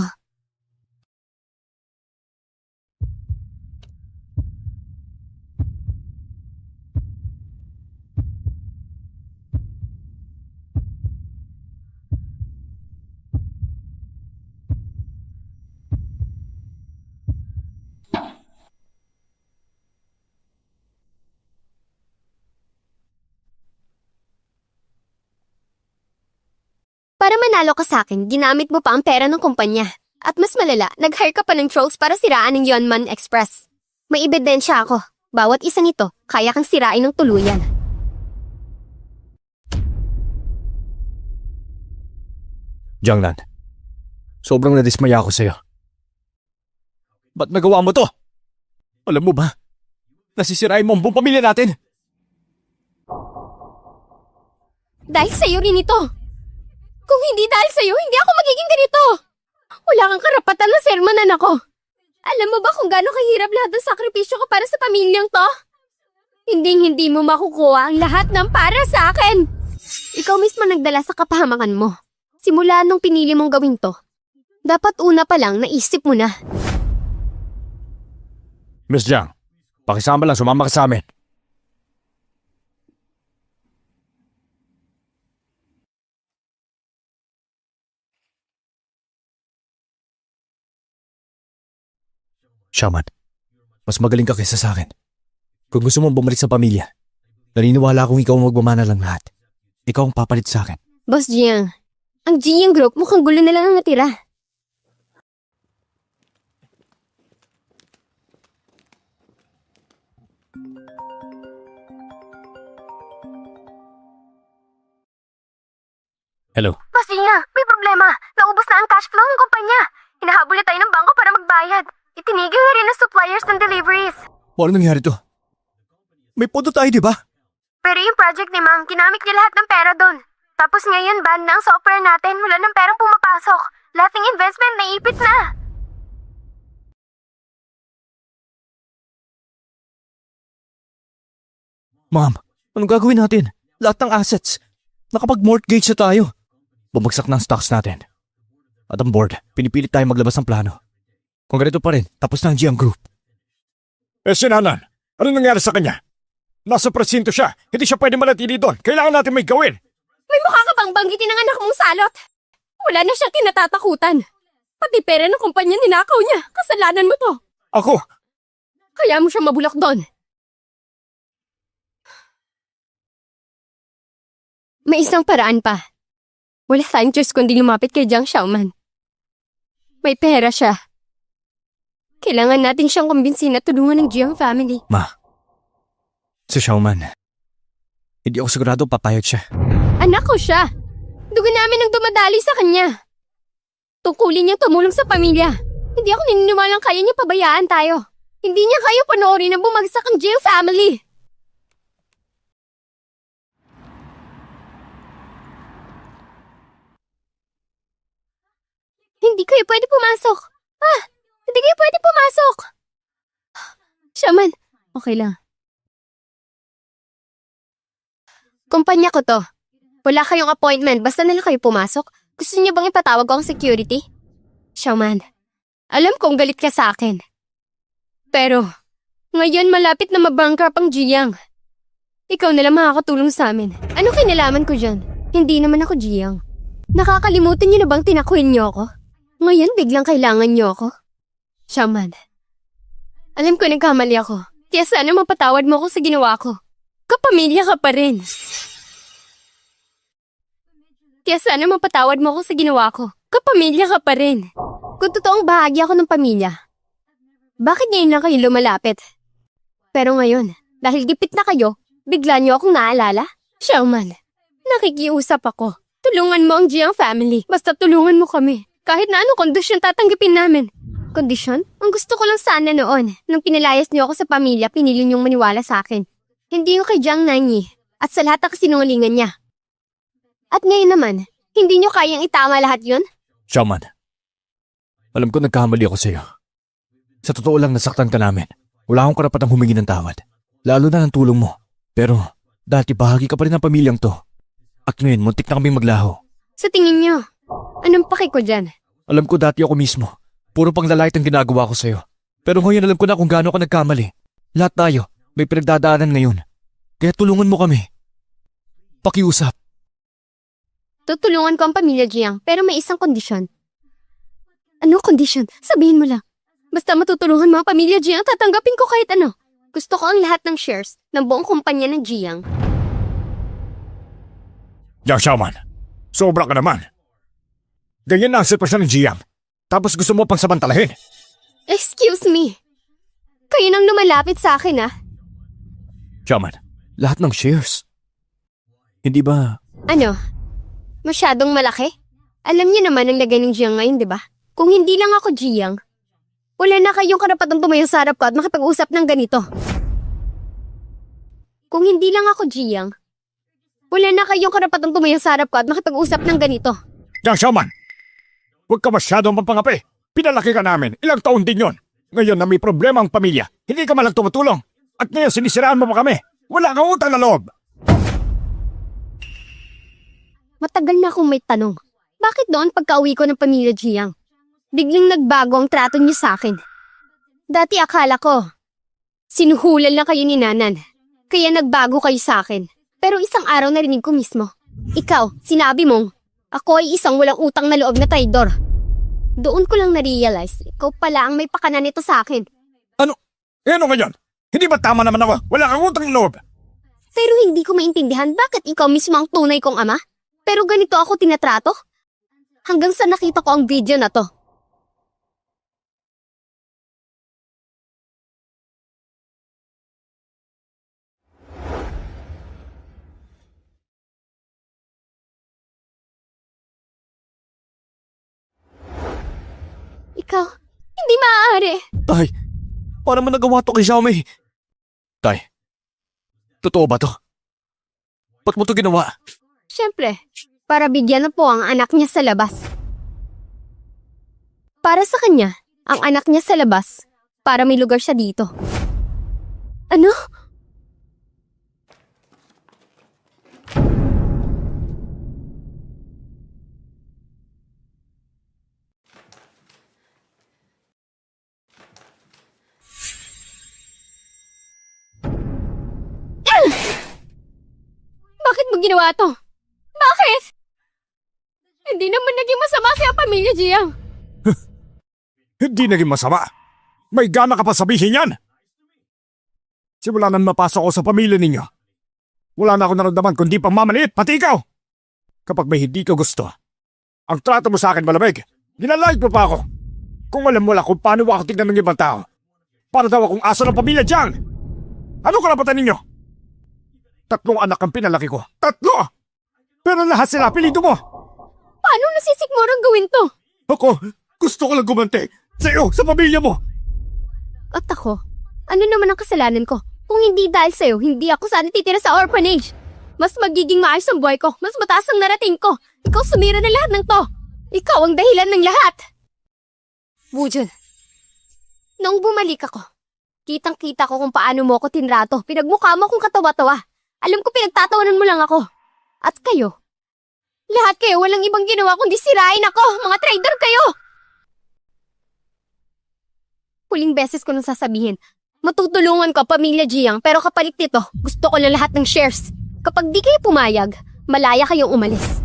Para manalo ka sa akin, ginamit mo pa ang pera ng kumpanya. At mas malala, nag-hire ka pa ng trolls para siraan ng Yunman Express. May ebidensya ako. Bawat isa nito, kaya kang sirain ng tuluyan. Jiangnan, sobrang nadismaya ako sa'yo. Ba't nagawa mo to? Alam mo ba, nasisirain mo ang buong pamilya natin. Dahil sa'yo rin ito. Kung hindi dahil sa'yo, hindi ako magiging ganito. Wala kang karapatan na sermonan ako. Alam mo ba kung gaano kahirap lahat ng sakripisyo ko para sa pamilyang to? Hindi mo makukuha ang lahat ng para sa akin. Ikaw mismo nagdala sa kapahamakan mo. Simula nung pinili mong gawin to, dapat una pa lang naisip mo na. Miss Jiang, pakisama lang, sumama ka sa amin. Xiaoman, mas magaling ka kaysa sa akin. Kung gusto mong bumalik sa pamilya, naniniwala akong ikaw ang magmamana lang lahat. Ikaw ang papalit sa akin. Boss Jiang, ang Jiang Group mukhang gulo na lang ang natira. Hello. Boss Gia, may problema. Naubos na ang cash flow ng kumpanya. Hinahabol na tayo ng bangko para magbayad. Itinigil na rin ng suppliers ng deliveries. Paano nangyari to? May pondo tayo, di ba? Pero yung project ni Ma'am, ginamit niya lahat ng pera doon. Tapos ngayon, ban na ang software natin. Wala ng perang pumapasok. Lahat ng investment naipit na. Ma'am, anong gagawin natin? Lahat ng assets. Nakapag-mortgage na tayo. Bumagsak na ang stocks natin. At ang board, pinipilit tayo maglabas ng plano. Kung ganito pa rin, tapos na ang Jiang Group. Si Nanan, ano nangyari sa kanya? Nasa presinto siya. Hindi siya pwede manatili doon. Kailangan natin may gawin. May mukha ka bang banggitin ng anak mong salot? Wala na siyang kinatatakutan. Pati pera ng kumpanya ninakaw niya. Kasalanan mo to. Ako, Kaya mo siya mabulok doon. May isang paraan pa. Wala tayong choice kundi lumapit kay Jiang Xiaoman. May pera siya. Kailangan natin siyang kumbinsin na tulungan ng Jiang family. Si Xiaoman. Hindi ako sigurado papayag siya. Anak ko siya. Dugo namin ang dumadali sa kanya. Tungkulin niyang tumulong sa pamilya. Hindi ako naniniwalang kaya niya pabayaan tayo. Hindi niya kaya panoorin na bumagsak ang Jiang family. Hindi kayo pwede pumasok. Hindi kayo pwede pumasok. Shaman, okay lang. Kumpanya ko to. Wala kayong appointment, basta na lang kayo pumasok. Gusto niyo bang ipatawag ko ang security? Shaman, alam kong galit ka sa akin. Pero, ngayon malapit na mabankrupt ang Jiang. Ikaw na lang makakatulong sa amin. Ano kinalaman ko dyan? Hindi naman ako Jiang. Nakakalimutan niyo na bang tinakuin niyo ako? Ngayon biglang kailangan niyo ako? Shaman, alam ko nagkamali ako. Kaya sana mapatawad mo ako sa ginawa ko. Kapamilya ka pa rin. Kaya sana mapatawad mo ako sa ginawa ko. Kapamilya ka pa rin. Kung totoong bahagi ako ng pamilya, bakit ngayon lang kayo lumalapit? Pero ngayon, dahil gipit na kayo, bigla niyo akong naalala? Xiaoman, nakikiusap ako. Tulungan mo ang Jiang family. Basta tulungan mo kami. Kahit na anong kondisyon tatanggapin namin. Kondisyon? Ang gusto ko lang sana noon. Nung pinalayas niyo ako sa pamilya, pinili niyong maniwala sa akin. Hindi yung kay Jiang Nanyi at sa lahat ng kasinungalingan niya. At ngayon naman, hindi niyo kayang itama lahat yun? Shaman, alam ko nagkamali ako sa'yo. Sa totoo lang nasaktan ka namin. Wala akong karapatang humingi ng tawad. Lalo na ng tulong mo. Pero dati bahagi ka pa rin ng pamilyang to. At ngayon, muntik na kaming maglaho. Sa tingin niyo, anong paki ko dyan? Alam ko dati ako mismo. Puro panglalait ang ginagawa ko sa'yo. Pero ngayon alam ko na kung gaano ka nagkamali. Lahat tayo, may pinagdadaanan ngayon. Kaya tulungan mo kami. Pakiusap. Tutulungan ko ang pamilya Jiang, pero may isang kondisyon. Anong kondisyon? Sabihin mo lang. Basta matutulungan mo ang pamilya Jiang, tatanggapin ko kahit ano. Gusto ko ang lahat ng shares ng buong kumpanya ng Jiang. Jiang Xiaoman, sobra ka naman. Ganyan na ang sitwasyon ng Jiang. Tapos gusto mo pang samantalahin. Excuse me. Kayo nang lumalapit sa akin, ah. Xiaoman, lahat ng shares. Hindi ba... Ano? Masyadong malaki? Alam niyo naman ang lagay ng Jiang ngayon, di ba? Kung hindi lang ako Jiang, wala na kayong karapatang tumayo sa harap ko at makipag-usap ng ganito. Kung hindi lang ako Jiang, wala na kayong karapatang tumayo sa harap ko at makipag-usap ng ganito. Jiang Xiaoman, huwag ka masyadong mapangapi. Pinalaki ka namin. Ilang taon din yon. Ngayon na may problema ang pamilya, hindi ka malang tumutulong. At ngayon sinisiraan mo pa kami. Wala kang utang na loob. Matagal na akong may tanong. Bakit doon pagka-uwi ko ng pamilya Jiang, biglang nagbago ang trato niyo sa akin? Dati akala ko, sinuhulan lang kayo ni Nanan, kaya nagbago kayo sa akin. Pero isang araw narinig ko mismo. Ikaw, sinabi mong, ako ay isang walang utang na loob na traidor. Doon ko lang na-realize, ikaw pala ang may pakana nito sa akin. Ano? Ano ngayon? Hindi ba tama naman ako? Wala kang utang na loob. Pero hindi ko maintindihan bakit ikaw mismo ang tunay kong ama? Pero ganito ako tinatrato? Hanggang sa nakita ko ang video na to. Ikaw, hindi maaari. Tay, paano mo nagawa to kay Xiaomei? Tay, totoo ba to? Ba't mo to ginawa? Siyempre, para bigyan na po ang anak niya sa labas. Para sa kanya, ang anak niya sa labas, para may lugar siya dito. Ano? Bakit mo ginawa to? Bakit? Hindi naman naging masama siya pamilya, Jiang. Hindi naging masama. May gana ka pa sabihin yan. Simula nang mapasok ako sa pamilya ninyo, wala na ako naramdaman kundi pagmamaliit, pati ikaw. Kapag may hindi ka gusto, ang trato mo sa akin malamig. Ginalayad mo pa ako. Kung alam mo lang kung paano ako tignan ng ibang tao, para daw akong aso ng pamilya dyan. Ano karapatan ninyo? 3 anak ang pinalaki ko. 3! Pero lahat sila apelido mo. Paano nasisikmurang gawin to? Ako, gusto ko lang gumanti sa iyo, sa pamilya mo. At ako, ano naman ang kasalanan ko? Kung hindi dahil sa'yo, hindi ako sana titira sa orphanage. Mas magiging maayos ang buhay ko, mas mataas ang narating ko. Ikaw sumira na lahat ng to. Ikaw ang dahilan ng lahat. Wujun, noong bumalik ako, kitang-kita ko kung paano mo ako tinrato. Pinagmukha mo akong katawa-tawa. Alam ko pinagtatawanan mo lang ako. At kayo, lahat kayo walang ibang ginawa kundi sirain ako. Mga traitor kayo! Huling beses ko nang sasabihin, matutulungan ko pamilya Jiang pero kapalit nito, gusto ko na lahat ng shares. Kapag di kayo pumayag, malaya kayong umalis.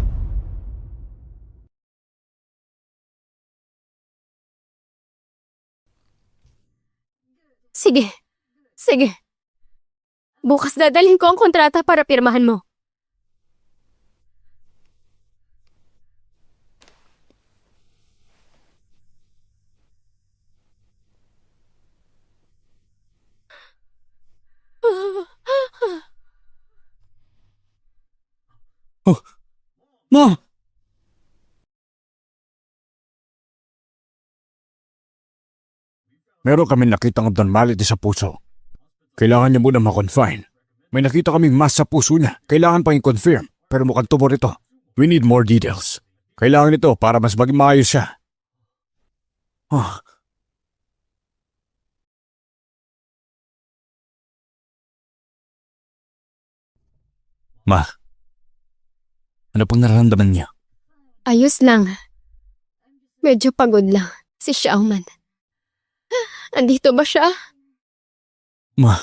Sige. Sige. Bukas dadalhin ko ang kontrata para pirmahan mo. Ma! Meron kami nakitang abnormality sa puso. Kailangan niya muna ma-confine. May nakita kaming mass sa puso niya. Kailangan pang i-confirm. Pero mukhang tumor ito. We need more details. Kailangan ito para mas maging maayos siya. Ah. Ma, ano pong nararamdaman niya? Ayos lang. Medyo pagod lang. Si Xiaoman. Andito ba siya? Ma,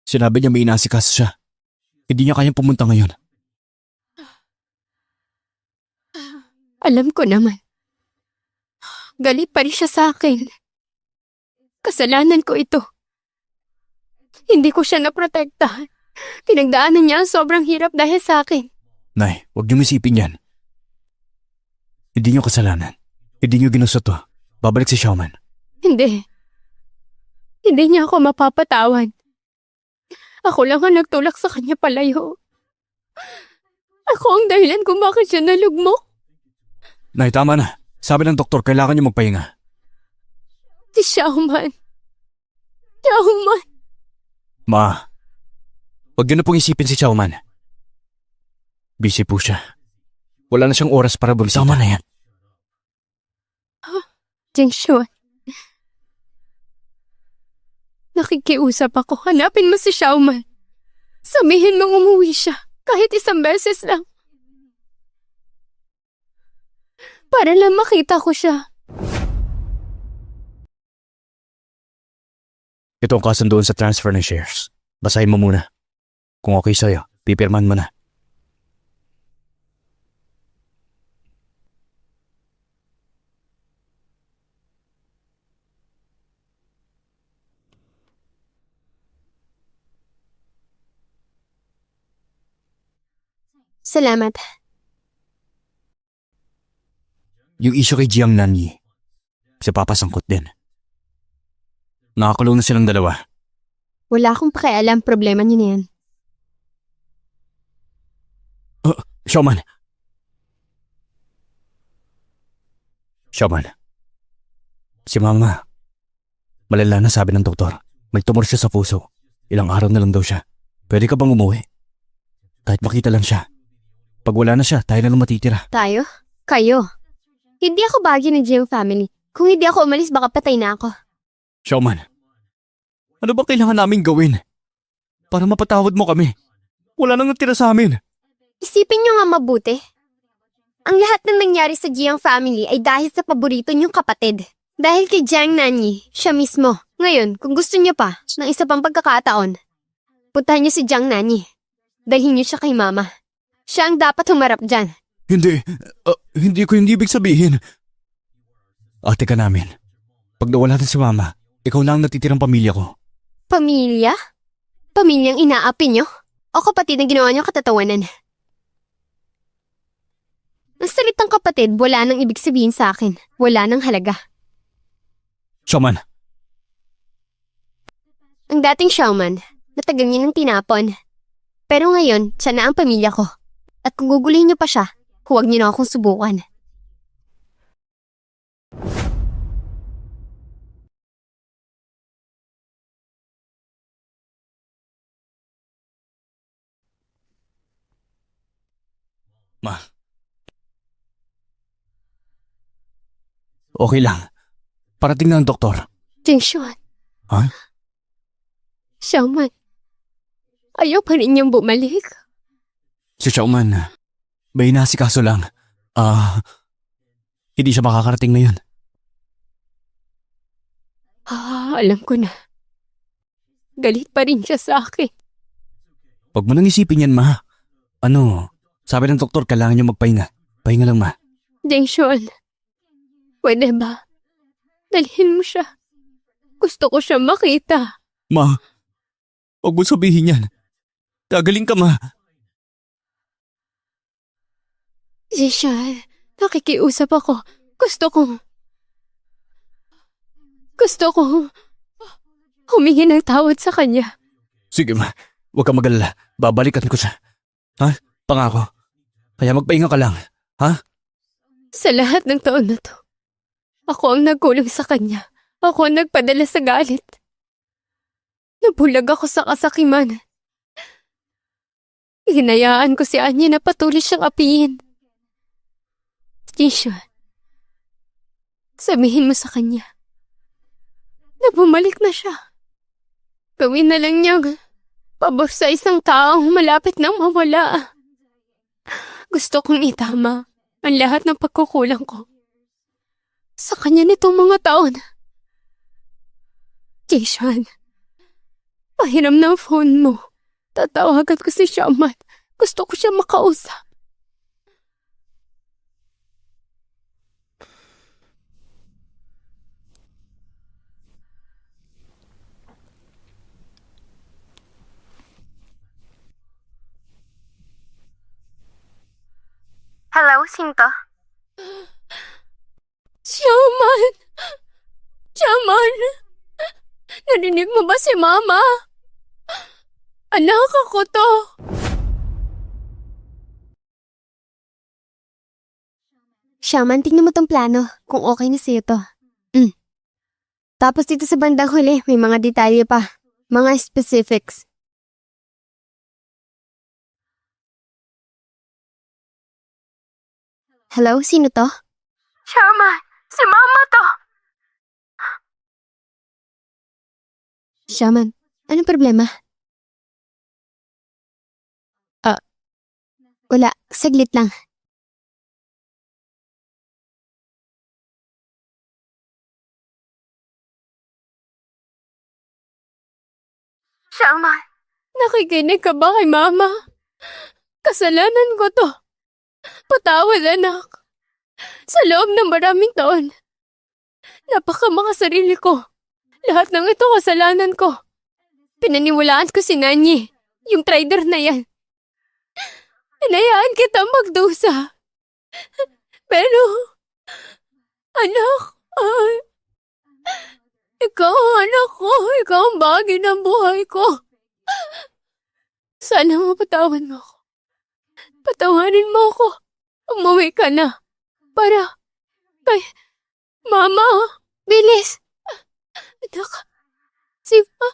sinabi niya may inasikaso siya. Hindi niya kayang pumunta ngayon. Alam ko naman. Galit pa rin siya sa akin. Kasalanan ko ito. Hindi ko siya naprotektahan. Pinagdaanan niya ang sobrang hirap dahil sa akin. Nay, huwag niyong isipin yan. Hindi niyo kasalanan. Hindi niyo ginusto to. Babalik si Xiaoman. Hindi. Hindi niya ako mapapatawan. Ako lang ang nagtulak sa kanya palayo. Ako ang dahilan kung bakit siya nalugmok. Nay, tama na. Sabi ng doktor, kailangan niyo magpahinga. Si Xiaoman. Xiaoman. Ma, huwag niyo na pong isipin si Xiaoman. Busy po siya. Wala na siyang oras para bumisita. Tama na yan. Jingshuan. Nakikiusap ako. Hanapin mo si Xiaoman. Sabihin mong umuwi siya. Kahit isang beses lang. Para lang makita ko siya. Ito ang kasunduan sa transfer ng shares. Basahin mo muna. Kung okay sa'yo, pipirman mo na. Salamat. Yung issue kay Jiang Nanyi, si Papa sangkot din. Nakakulong na silang dalawa. Wala akong pakialam. Problema niyo na yan. Xiaoman. Xiaoman. Si Mama, malala na sabi ng doktor. May tumor siya sa puso. Ilang araw na lang daw siya. Pwede ka bang umuwi? Kahit makita lang siya. Pag wala na siya, tayo na lang matitira. Tayo? Kayo? Hindi ako bagay ng Jiang family. Kung hindi ako umalis, baka patay na ako. Xiaoman, ano ba kailangan namin gawin? Para mapatawad mo kami. Wala nang natira sa amin. Isipin nyo nga mabuti. Ang lahat ng nangyari sa Jiang family ay dahil sa paborito niyong kapatid. Dahil kay Jiang Nanyi, siya mismo. Ngayon, kung gusto niyo pa, ng isa pang pagkakataon, puntahan niyo si Jiang Nanyi. Dalhin niyo siya kay Mama. Siya ang dapat humarap dyan. Hindi ko hindi ibig sabihin. Ate ka namin. Pag nawala na si Mama, ikaw na ang natitirang pamilya ko. Pamilya? Pamilyang inaapi niyo? O kapatid na ginawa niyo katatawanan? Ang salitang kapatid, wala nang ibig sabihin sa akin. Wala nang halaga. Xiaoman, Ang dating Xiaoman, natagal niyo nang tinapon. Pero ngayon, siya na ang pamilya ko. At kung gugulihin niyo pa siya, huwag niyo na akong subukan. Ma. Okay lang. Parating na ang doktor. Jingshuan. Ha? Xiaoman. Ayaw pa rin niyang bumalik. Si Xiaoman, may inasikaso lang. Hindi siya makakarating na yun. Alam ko na. Galit pa rin siya sa akin. Huwag mo nang isipin yan, Ma. Sabi ng doktor, kailangan niyo magpahinga. Pahinga lang, Ma. Jingshuan. Pwede ba? Dalhin mo siya. Gusto ko siya makita. Ma, huwag mo sabihin yan. Gagaling ka, Ma. Jingshuan, nakikiusap ako. Gusto kong humingi ng tawad sa kanya. Sige, Ma. Huwag kang mag-alala. Babalikan ko siya. Ha? Pangako. Kaya magpahinga ka lang. Ha? Sa lahat ng taon na to, ako ang nagkulang sa kanya. Ako ang nagpadala sa galit. Nabulag ako sa kasakiman. Hinayaan ko si Anya na patuloy siyang apihin. Jingshuan, sabihin mo sa kanya na bumalik na siya. Gawin na lang niyang pabor sa isang taong malapit nang mawala. Gusto kong itama ang lahat ng pagkukulang ko sa kanya nitong mga taon. Jingshuan, pahiram ng phone mo. Tatawagan ko si Xiaoman. Gusto ko siya makausap. Hello, sino to? Xiaoman! Xiaoman! Narinig mo ba si Mama? Anak ako to! Xiaoman, tingnan mo tong plano kung okay na sa'yo to. Tapos dito sa bandang huli, may mga detalye pa. Mga specifics. Hello, sino to? Xiaoman, si Mama to! Xiaoman, anong problema? Wala, saglit lang. Xiaoman, nakikinig ka ba kay Mama? Kasalanan ko to. Patawad, anak. Sa loob ng maraming taon, napakamakasarili ko. Lahat ng ito kasalanan ko. Pinaniwalaan ko si Nanyi, yung trader na yan. Hinayaan kita magdusa. Pero, anak, ikaw ang anak ko. Ikaw ang bahagi ng buhay ko. Sana mapatawad mo ako. Patawarin mo ako. Umuwi ka na. Para kay Mama. Bilis! Anak, si Ma.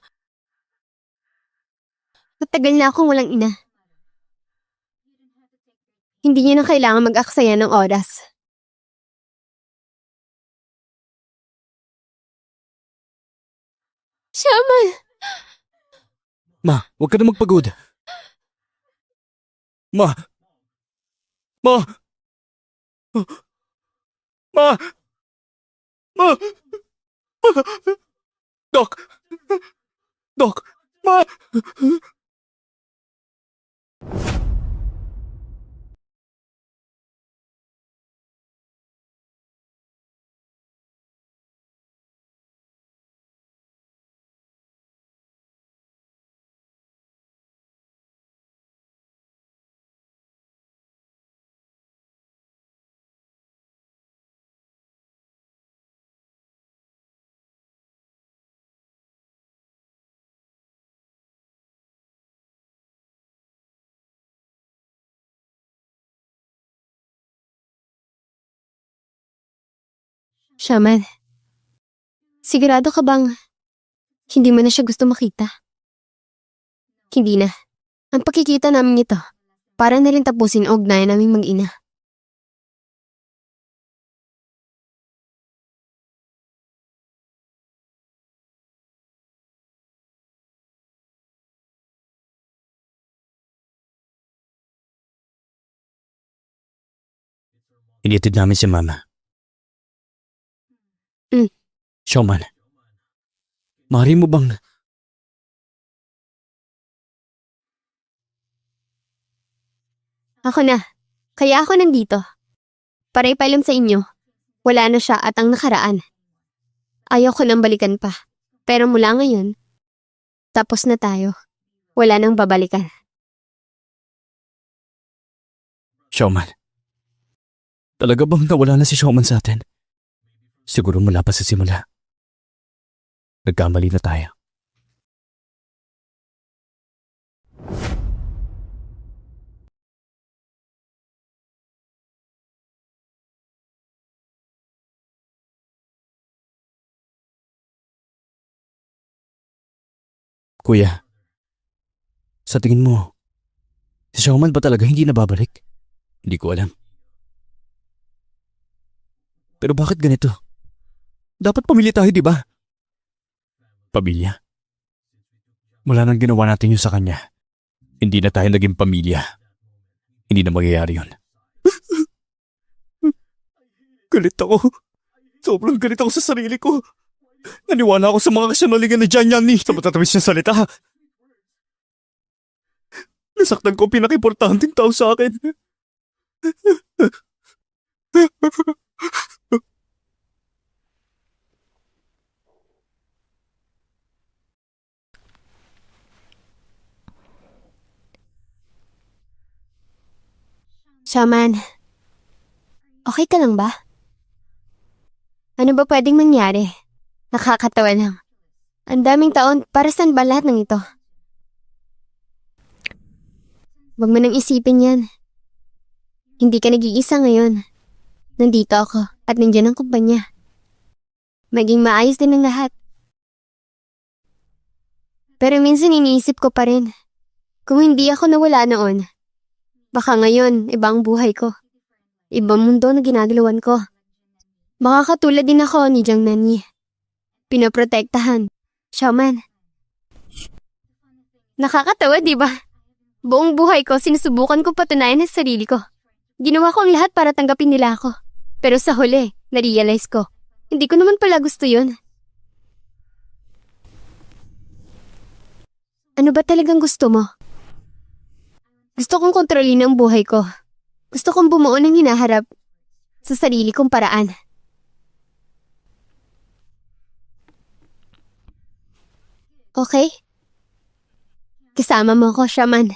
Matagal na akong walang ina. Hindi niyo na kailangan mag-aksaya ng oras. Shaman! Ma, huwag ka na magpagod. Ma! Ma! Ma! Ma! Doc! Doc! Ma! Shaman, sigurado ka bang hindi mo na siya gusto makita? Hindi na. Ang pakikita namin ito, para na rin tapusin ang ugnayan naming mag-ina. Iniatid namin si Mama. Showman, maaari mo bang... Ako na. Kaya ako nandito. Para ipaalam sa inyo, wala na siya at ang nakaraan. Ayaw ko nang balikan pa. Pero mula ngayon, tapos na tayo. Wala nang babalikan. Showman, talaga bang nawala na si Showman sa atin? Siguro mula pa sa simula. Nagkamali na tayo. Kuya, sa tingin mo, si Showman ba talaga hindi nababalik? Hindi ko alam. Pero bakit ganito? Dapat pamilya tayo, di ba? Pamilya? Mula nang ginawa natin yun sa kanya, hindi na tayo naging pamilya. Hindi na magyayari yun. Galit ako. Sobrang galit ako sa sarili ko. Naniwala ako sa mga kasinungalingan ni Gianni sa matatamis niyang salita. Nasaktan ko ang pinaka-importanting tao sa akin. Shaman, okay ka lang ba? Ano ba pwedeng mangyari? Nakakatawa lang. Ang daming taon, para saan ba lahat ng ito? Huwag mo nang isipin yan. Hindi ka nag-iisa ngayon. Nandito ako at nandiyan ang kumpanya. Maging maayos din ang lahat. Pero minsan iniisip ko pa rin, kung hindi ako nawala noon, baka ngayon iba ang buhay ko. Ibang mundo na ginagalawan ko. Baka katulad din ako ni Gianni. Pinoprotektahan. Shaman. Nakakatawa, di ba? Buong buhay ko, sinusubukan ko patunayan ang sarili ko. Ginawa ko ang lahat para tanggapin nila ako. Pero sa huli, na-realize ko, hindi ko naman pala gusto yun. Ano ba talagang gusto mo? Gusto kong kontrolin ang buhay ko. Gusto kong bumuo ng hinaharap sa sarili kong paraan. Okay? Kasama mo ako, Shaman.